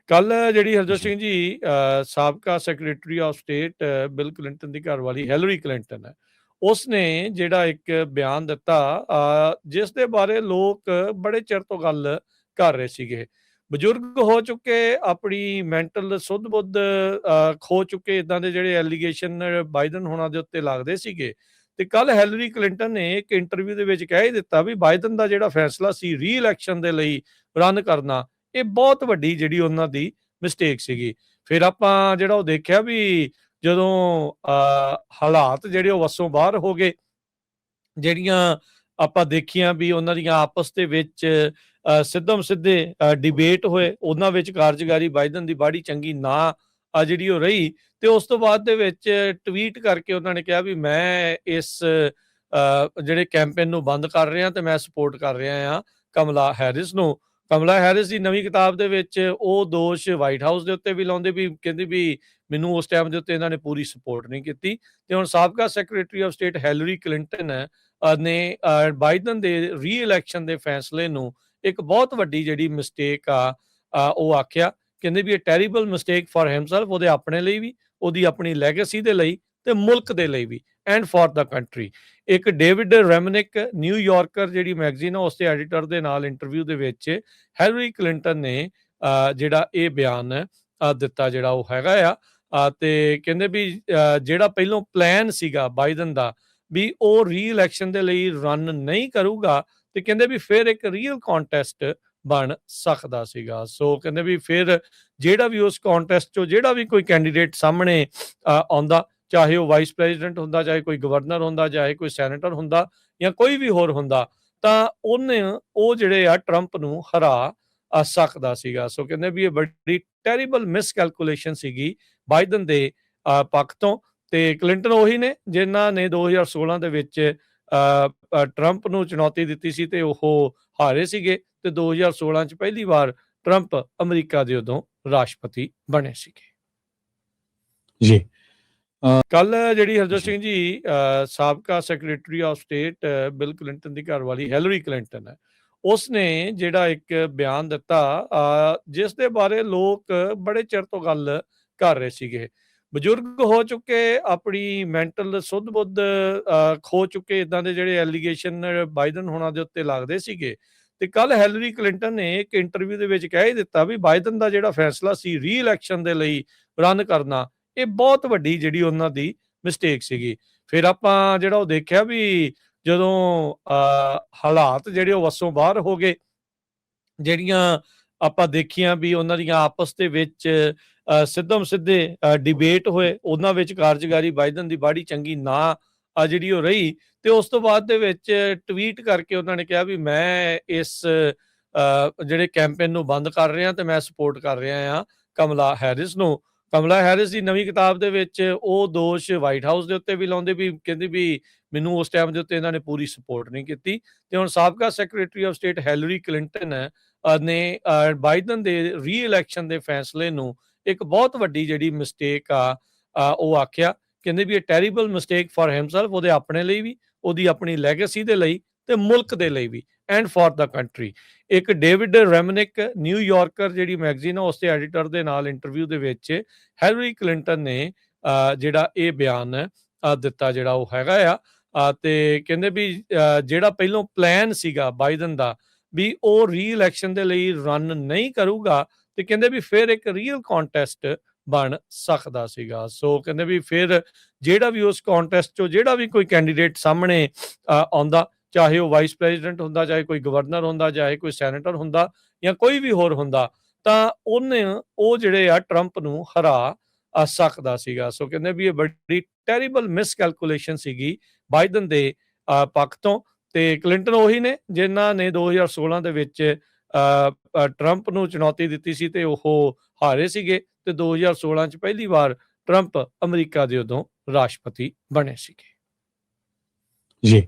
ਕੱਲ ਜਿਹੜੀ ਹਰਜੋਤ ਜੀ ਸਿੰਘ ਜੀ ਸਾਬਕਾ secretary of state bill Clinton ਦੀ ਘਰ ਵਾਲੀ ਹੈਲਰੀ ਕਲਿੰਟਨ ਹੈ, ਉਸਨੇ ਜਿਹੜਾ ਇੱਕ ਬਿਆਨ ਦਿੱਤਾ ਜਿਸ ਦੇ ਬਾਰੇ ਲੋਕ ਬੜੇ ਚਿਰ ਤੋਂ ਗੱਲ ਕਰ ਰਹੇ ਸੀਗੇ। ਬਜ਼ੁਰਗ ਹੋ ਚੁੱਕੇ, ਆਪਣੀ ਮੈਂਟਲ ਸੁੱਧ ਬੁੱਧ ਖੋ ਚੁੱਕੇ, ਇਦਾਂ ਦੇ ਜਿਹੜੇ ਐਲੀਗੇਸ਼ਨ ਬਾਈਡਨ ਹੋਣਾ ਦੇ ਉੱਤੇ ਲੱਗਦੇ ਸੀਗੇ। ਤੇ ਕੱਲ ਹੈਲਰੀ ਕਲਿੰਟਨ ਨੇ ਇੱਕ ਇੰਟਰਵਿਊ ਦੇ ਵਿੱਚ ਕਹਿ ਹੀ ਦਿੱਤਾ ਵੀ ਬਾਈਡਨ ਦਾ ਜਿਹੜਾ ਫੈਸਲਾ ਸੀ ਰੀ ਇਲੈਕਸ਼ਨ ਦੇ ਲਈ ਰਨ ਕਰਨਾ, ਇਹ ਬਹੁਤ ਵੱਡੀ ਜਿਹੜੀ ਉਹਨਾਂ ਦੀ ਮਿਸਟੇਕ ਸੀਗੀ। ਫਿਰ ਆਪਾਂ ਜਿਹੜਾ ਉਹ ਦੇਖਿਆ ਵੀ ਜਦੋਂ ਹਾਲਾਤ ਜਿਹੜੇ ਉਹ ਵੱਸੋਂ ਬਾਹਰ ਹੋ ਗਏ, ਜਿਹੜੀਆਂ ਆਪਾਂ ਦੇਖੀਆਂ ਵੀ ਉਹਨਾਂ ਦੀਆਂ ਆਪਸ ਦੇ ਵਿੱਚ ਸਿੱਧਮ ਸਿੱਧੇ ਡਿਬੇਟ ਹੋਏ, ਉਹਨਾਂ ਵਿੱਚ ਕਾਰਜਕਾਰੀ ਬਾਈਡਨ ਦੀ ਬਾੜੀ ਚੰਗੀ ਨਾ ਜਿਹੜੀ ਉਹ ਰਹੀ। ਤੇ ਉਸ ਤੋਂ ਬਾਅਦ ਦੇ ਵਿੱਚ ਟਵੀਟ ਕਰਕੇ ਉਹਨਾਂ ਨੇ ਕਿਹਾ ਵੀ ਮੈਂ ਇਸ ਜਿਹੜੇ ਕੈਂਪੇਨ ਨੂੰ ਬੰਦ ਕਰ ਰਿਹਾ ਤੇ ਮੈਂ ਸਪੋਰਟ ਕਰ ਰਿਹਾ ਹਾਂ ਕਮਲਾ ਹੈਰਿਸ ਨੂੰ। ਕਮਲਾ ਹੈਰਿਸ ਦੀ ਨਵੀਂ ਕਿਤਾਬ ਦੇ ਵਿੱਚ ਉਹ ਦੋਸ਼ ਵਾਈਟ ਹਾਊਸ ਦੇ ਉੱਤੇ ਵੀ ਲਾਉਂਦੇ ਵੀ ਕਹਿੰਦੇ ਵੀ ਮੈਨੂੰ ਉਸ ਟਾਈਮ ਦੇ ਉੱਤੇ ਇਹਨਾਂ ਨੇ ਪੂਰੀ ਸਪੋਰਟ ਨਹੀਂ ਕੀਤੀ। ਤੇ ਹੁਣ ਸਾਬਕਾ ਸੈਕਟਰੀ ਆਫ ਸਟੇਟ ਹੈਲਰੀ ਕਲਿੰਟਨ ਨੇ ਬਾਈਡਨ ਦੇ ਰੀ ਇਲੈਕਸ਼ਨ ਦੇ ਫੈਸਲੇ ਨੂੰ ਇੱਕ ਬਹੁਤ ਵੱਡੀ ਜਿਹੜੀ ਮਿਸਟੇਕ ਉਹ ਆਖਿਆ। ਕਹਿੰਦੇ ਵੀ ਇਹ ਟੈਰੀਬਲ ਮਿਸਟੇਕ ਫॉर ਹਿਮਸੈਲਫ, ਉਹਦੇ ਆਪਣੇ ਲਈ ਵੀ, ਉਹਦੀ ਆਪਣੀ ਲੈਗੇਸੀ ਦੇ ਲਈ ਤੇ ਮੁਲਕ ਦੇ ਲਈ ਵੀ, ਐਂਡ ਫॉर ਦਾ ਕੰਟਰੀ। ਇੱਕ ਡੇਵਿਡ ਰੈਮਨਿਕ ਨਿਊਯਾਰਕਰ ਜਿਹੜੀ ਮੈਗਜ਼ੀਨ ਆ ਉਸ ਦੇ ਐਡੀਟਰ ਦੇ ਨਾਲ ਇੰਟਰਵਿਊ ਦੇ ਵਿੱਚ ਹੈਲਰੀ ਕਲਿੰਟਨ ਨੇ ਜਿਹੜਾ ਇਹ ਬਿਆਨ ਦਿੱਤਾ ਜਿਹੜਾ ਉਹ ਹੈਗਾ ਤੇ ਕਹਿੰਦੇ ਵੀ ਜਿਹੜਾ ਪਹਿਲੋਂ ਪਲਾਨ ਸੀਗਾ ਬਾਈਡਨ ਦਾ ਵੀ ਉਹ ਰੀ ਇਲੈਕਸ਼ਨ ਦੇ ਲਈ ਰਨ ਨਹੀਂ ਕਰੂਗਾ, ਤੇ ਕਹਿੰਦੇ ਵੀ ਫਿਰ ਇੱਕ ਰੀਅਲ ਕੰਟੈਸਟ ਬਣ ਸਕਦਾ ਸੀਗਾ। ਸੋ ਕਹਿੰਦੇ ਵੀ ਫਿਰ ਜਿਹੜਾ ਵੀ ਉਸ ਕੰਟੈਸਟ ਚੋਂ ਜਿਹੜਾ ਵੀ ਕੋਈ ਕੈਂਡੀਡੇਟ ਸਾਹਮਣੇ ਆਉਂਦਾ, ਚਾਹੇ ਉਹ ਵਾਈਸ ਪ੍ਰੈਜ਼ੀਡੈਂਟ ਹੁੰਦਾ, ਚਾਹੇ ਕੋਈ ਗਵਰਨਰ ਹੁੰਦਾ, ਚਾਹੇ ਕੋਈ ਸੈਨੇਟਰ ਹੁੰਦਾ ਜਾਂ ਕੋਈ ਵੀ ਹੋਰ ਹੁੰਦਾ, ਤਾਂ ਉਹਨੇ ਉਹ ਜਿਹੜੇ ਆ ਟਰੰਪ ਨੂੰ ਹਰਾ ਸਕਦਾ ਸੀਗਾ। ਸੋ ਕਹਿੰਦੇ ਵੀ ਇਹ ਬੜੀ ਟੈਰੀਬਲ ਮਿਸਕੈਲਕੂਲੇਸ਼ਨ ਸੀਗੀ ਬਾਈਡਨ ਦੇ ਪੱਖ ਤੋਂ। ਤੇ ਕਲਿੰਟਨ ਉਹੀ ਨੇ ਜਿਨ੍ਹਾਂ ਨੇ 2016 ਦੇ ਵਿੱਚ ਟਰੰਪ ਨੂੰ ਚੁਣੌਤੀ ਦਿੱਤੀ ਸੀ ਤੇ ਉਹ ਹਾਰੇ ਸੀਗੇ, ਤੇ 2016 ਚ ਪਹਿਲੀ ਵਾਰ ਟਰੰਪ ਅਮਰੀਕਾ ਦੇ ਉਦੋਂ ਰਾਸ਼ਟਰਪਤੀ ਬਣੇ ਸੀਗੇ। ਜੀ ਕੱਲ ਜਿਹੜੀ ਹਰਜੋਤ ਸਿੰਘ ਜੀ ਸਾਬਕਾ secretary of state bill Clinton ਦੀ ਘਰ ਵਾਲੀ ਹੈਲਰੀ ਕਲਿੰਟਨ ਹੈ, ਉਸਨੇ ਜਿਹੜਾ ਇੱਕ ਬਿਆਨ ਦਿੱਤਾ ਜਿਸ ਦੇ ਬਾਰੇ ਲੋਕ ਬੜੇ ਚਿਰ ਤੋਂ ਗੱਲ ਕਰ ਰਹੇ ਸੀਗੇ। ਬਜ਼ੁਰਗ ਹੋ ਚੁੱਕੇ, ਆਪਣੀ ਮੈਂਟਲ ਸੁੱਧ ਬੁੱਧ ਖੋ ਚੁੱਕੇ, ਇਦਾਂ ਦੇ ਜਿਹੜੇ ਐਲੀਗੇਸ਼ਨ ਬਾਈਡਨ ਹੋਣਾ ਦੇ ਉੱਤੇ ਲੱਗਦੇ ਸੀਗੇ। ਤੇ ਕੱਲ ਹੈਲਰੀ ਕਲਿੰਟਨ ਨੇ ਇੱਕ ਇੰਟਰਵਿਊ ਦੇ ਵਿੱਚ ਕਹਿ ਹੀ ਦਿੱਤਾ ਵੀ ਬਾਈਡਨ ਦਾ ਜਿਹੜਾ ਫੈਸਲਾ ਸੀ ਰੀ ਇਲੈਕਸ਼ਨ ਦੇ ਲਈ ਰਨ ਕਰਨਾ, ਇਹ ਬਹੁਤ ਵੱਡੀ ਜਿਹੜੀ ਉਹਨਾਂ ਦੀ ਮਿਸਟੇਕ ਸੀਗੀ। ਫਿਰ ਆਪਾਂ ਜਿਹੜਾ ਉਹ ਦੇਖਿਆ ਵੀ ਜਦੋਂ ਹਾਲਾਤ ਜਿਹੜੇ ਉਹ ਵੱਸੋਂ ਬਾਹਰ ਹੋ ਗਏ, ਜਿਹੜੀਆਂ ਆਪਾਂ ਦੇਖੀਆਂ ਵੀ ਉਹਨਾਂ ਦੀਆਂ ਆਪਸ ਦੇ ਵਿੱਚ ਸਿੱਧਮ ਸਿੱਧੇ ਡਿਬੇਟ ਹੋਏ, ਉਹਨਾਂ ਵਿੱਚ ਕਾਰਜਕਾਰੀ ਬਾਈਡਨ ਦੀ ਬਾੜੀ ਚੰਗੀ ਨਾ ਜਿਹੜੀ ਉਹ ਰਹੀ। ਤੇ ਉਸ ਤੋਂ ਬਾਅਦ ਦੇ ਵਿੱਚ ਟਵੀਟ ਕਰਕੇ ਉਹਨਾਂ ਨੇ ਕਿਹਾ ਵੀ ਮੈਂ ਇਸ ਜਿਹੜੇ ਕੈਂਪੇਨ ਨੂੰ ਬੰਦ ਕਰ ਰਿਹਾ ਤੇ ਮੈਂ ਸਪੋਰਟ ਕਰ ਰਿਹਾ ਹਾਂ ਕਮਲਾ ਹੈਰਿਸ ਨੂੰ। ਕਮਲਾ ਹੈਰਿਸ ਦੀ ਨਵੀਂ ਕਿਤਾਬ ਦੇ ਵਿੱਚ ਉਹ ਦੋਸ਼ ਵਾਈਟ ਹਾਊਸ ਦੇ ਉੱਤੇ ਵੀ ਲਾਉਂਦੇ ਵੀ ਕਹਿੰਦੇ ਵੀ ਮੈਨੂੰ ਉਸ ਟਾਈਮ ਦੇ ਉੱਤੇ ਇਹਨਾਂ ਨੇ ਪੂਰੀ ਸਪੋਰਟ ਨਹੀਂ ਕੀਤੀ। ਤੇ ਹੁਣ ਸਾਬਕਾ ਸੈਕਟਰੀ ਆਫ ਸਟੇਟ ਹੈਲਰੀ ਕਲਿੰਟਨ ਨੇ ਬਾਈਡਨ ਦੇ ਰੀ ਇਲੈਕਸ਼ਨ ਦੇ ਫੈਸਲੇ ਨੂੰ ਇੱਕ ਬਹੁਤ ਵੱਡੀ ਜਿਹੜੀ ਮਿਸਟੇਕ ਉਹ ਆਖਿਆ। ਕਹਿੰਦੇ ਵੀ ਇਹ ਟੈਰੀਬਲ ਮਿਸਟੇਕ ਫॉर ਹਿਮਸੈਲਫ, ਉਹਦੇ ਆਪਣੇ ਲਈ ਵੀ, ਉਹਦੀ ਆਪਣੀ ਲੈਗੇਸੀ ਦੇ ਲਈ ਤੇ ਮੁਲਕ ਦੇ ਲਈ ਵੀ, ਐਂਡ ਫॉर ਦਾ ਕੰਟਰੀ। ਇੱਕ ਡੇਵਿਡ ਰੈਮਨਿਕ ਨਿਊਯਾਰਕਰ ਜਿਹੜੀ ਮੈਗਜ਼ੀਨ ਆ ਉਸ ਦੇ ਐਡੀਟਰ ਦੇ ਨਾਲ ਇੰਟਰਵਿਊ ਦੇ ਵਿੱਚ ਹੈਲਰੀ ਕਲਿੰਟਨ ਨੇ ਜਿਹੜਾ ਇਹ ਬਿਆਨ ਦਿੱਤਾ ਜਿਹੜਾ ਉਹ ਹੈਗਾ ਤੇ ਕਹਿੰਦੇ ਵੀ ਜਿਹੜਾ ਪਹਿਲੋਂ ਪਲਾਨ ਸੀਗਾ ਬਾਈਡਨ ਦਾ ਵੀ ਉਹ ਰੀ ਇਲੈਕਸ਼ਨ ਦੇ ਲਈ ਰਨ ਨਹੀਂ ਕਰੂਗਾ, ਤੇ ਕਹਿੰਦੇ ਵੀ ਫਿਰ ਇੱਕ ਰੀਅਲ ਕੰਟੈਸਟ ਬਣ ਸਕਦਾ ਸੀਗਾ। ਸੋ ਕਹਿੰਦੇ ਵੀ ਫਿਰ ਜਿਹੜਾ ਵੀ ਉਸ ਕੰਟੈਸਟ ਚੋਂ ਜਿਹੜਾ ਵੀ ਕੋਈ ਕੈਂਡੀਡੇਟ ਸਾਹਮਣੇ ਆਉਂਦਾ, ਚਾਹੇ ਉਹ ਵਾਈਸ ਪ੍ਰੈਜ਼ੀਡੈਂਟ ਹੁੰਦਾ, ਚਾਹੇ ਕੋਈ ਗਵਰਨਰ ਹੁੰਦਾ, ਚਾਹੇ ਕੋਈ ਸੈਨੇਟਰ ਹੁੰਦਾ ਜਾਂ ਕੋਈ ਵੀ ਹੋਰ ਹੁੰਦਾ, ਤਾਂ ਉਹਨੇ ਉਹ ਜਿਹੜੇ ਆ ਟਰੰਪ ਨੂੰ ਹਰਾ ਸਕਦਾ ਸੀਗਾ। ਸੋ ਕਹਿੰਦੇ ਵੀ ਇਹ ਬੜੀ ਟੈਰੀਬਲ ਮਿਸਕੈਲਕੂਲੇਸ਼ਨ ਸੀਗੀ ਬਾਈਡਨ ਦੇ ਪੱਖ ਤੋਂ। ਤੇ ਕਲਿੰਟਨ ਉਹੀ ਨੇ ਜਿਨ੍ਹਾਂ ਨੇ 2016 ਦੇ ਵਿੱਚ ਟਰੰਪ ਨੂੰ ਚੁਣੌਤੀ ਦਿੱਤੀ ਸੀ ਤੇ ਉਹ ਹਾਰੇ ਸੀਗੇ, ਤੇ 2016 ਚ ਪਹਿਲੀ ਵਾਰ ਟਰੰਪ ਅਮਰੀਕਾ ਦੇ ਉਦੋਂ ਰਾਸ਼ਟਰਪਤੀ ਬਣੇ ਸੀਗੇ। ਜੀ